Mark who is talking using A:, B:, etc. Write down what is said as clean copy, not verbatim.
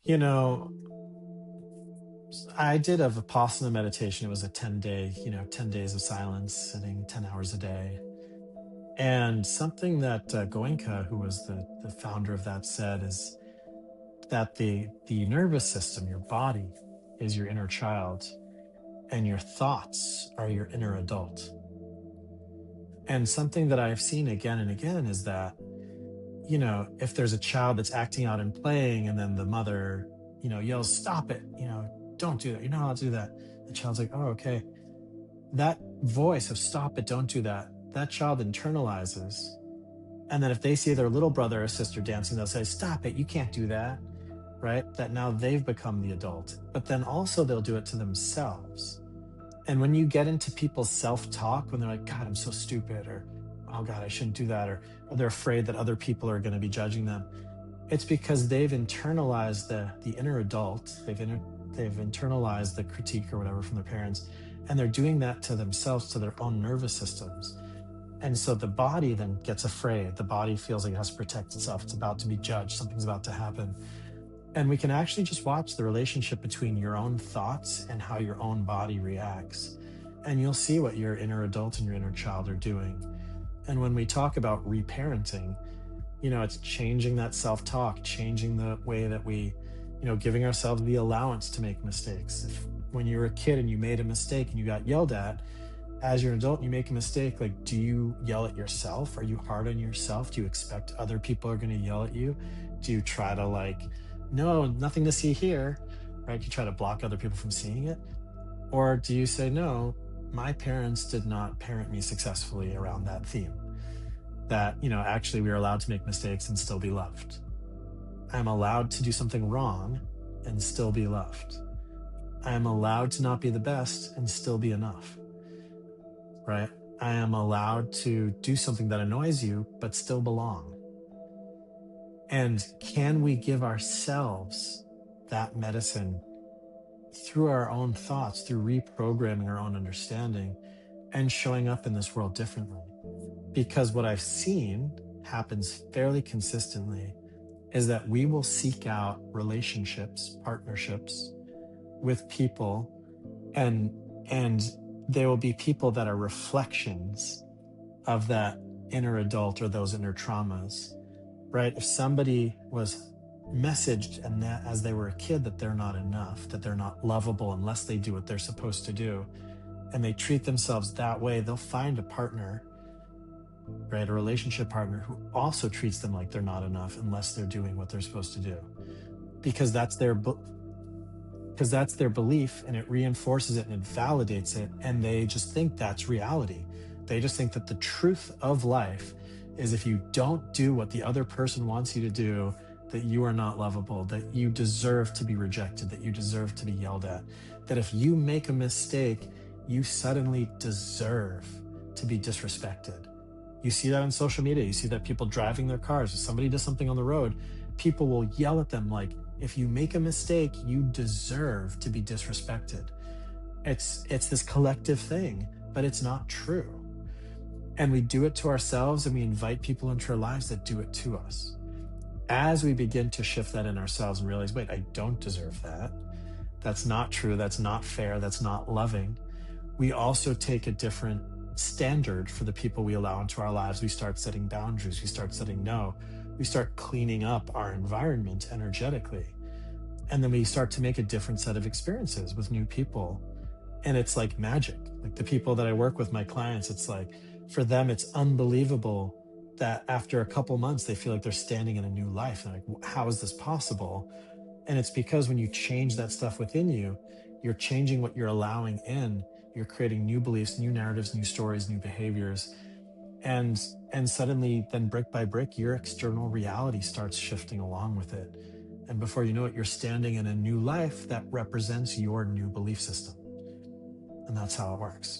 A: You know, I did a Vipassana meditation. It was a 10-day, 10 days of silence, sitting 10 hours a day. And something that Goenka, who was the founder of that, said is that the nervous system, your body, is your inner child, and your thoughts are your inner adult. And something that I've seen again and again is that, if there's a child that's acting out and playing, and then the mother, yells, "Stop it, don't do that. You're not allowed to do that." The child's like, "Oh, okay." That voice of "stop it, don't do that," that child internalizes. And then if they see their little brother or sister dancing, they'll say, "Stop it, you can't do that." Right? That now they've become the adult. But then also they'll do it to themselves. And when you get into people's self-talk, when they're like, "God, I'm so stupid," or "Oh God, I shouldn't do that," or they're afraid that other people are going to be judging them, it's because they've internalized the inner adult. They've internalized the critique or whatever from their parents, and they're doing that to themselves, to their own nervous systems. And so the body then gets afraid. The body feels like it has to protect itself. It's about to be judged. Something's about to happen. And we can actually just watch the relationship between your own thoughts and how your own body reacts. And you'll see what your inner adult and your inner child are doing. And when we talk about reparenting, it's changing that self-talk, changing the way that we, giving ourselves the allowance to make mistakes. If when you were a kid and you made a mistake and you got yelled at, as you're an adult and you make a mistake, like, do you yell at yourself? Are you hard on yourself? Do you expect other people are going to yell at you? Do you try to like, "No, nothing to see here," right? You try to block other people from seeing it? Or do you say, "No, my parents did not parent me successfully around that theme. That, actually we are allowed to make mistakes and still be loved. I'm allowed to do something wrong and still be loved. I am allowed to not be the best and still be enough," right? I am allowed to do something that annoys you, but still belong. And can we give ourselves that medicine through our own thoughts, through reprogramming our own understanding and showing up in this world differently? Because what I've seen happens fairly consistently is that we will seek out relationships, partnerships with people, and and there will be people that are reflections of that inner adult or those inner traumas, right? If somebody was messaged and that as they were a kid that they're not enough, that they're not lovable unless they do what they're supposed to do, and they treat themselves that way, they'll find a partner, right? A relationship partner who also treats them like they're not enough unless they're doing what they're supposed to do. Because that's their belief, and it reinforces it and it validates it, and they just think that's reality. They just think that the truth of life is if you don't do what the other person wants you to do, that you are not lovable, that you deserve to be rejected, that you deserve to be yelled at, that if you make a mistake, you suddenly deserve to be disrespected. You see that on social media. You see that people driving their cars. If somebody does something on the road, people will yell at them like, "If you make a mistake, you deserve to be disrespected." It's this collective thing, but it's not true. And we do it to ourselves, and we invite people into our lives that do it to us. As we begin to shift that in ourselves and realize, wait, I don't deserve that. That's not true. That's not fair. That's not loving. We also take a different standard for the people we allow into our lives. We start setting boundaries. We start saying no. We start cleaning up our environment energetically. And then we start to make a different set of experiences with new people. And it's like magic. Like the people that I work with, my clients, it's like, for them, it's unbelievable that after a couple months, they feel like they're standing in a new life. And like, how is this possible? And it's because when you change that stuff within you, you're changing what you're allowing in. You're creating new beliefs, new narratives, new stories, new behaviors. And suddenly, then brick by brick, your external reality starts shifting along with it. And before you know it, you're standing in a new life that represents your new belief system. And that's how it works.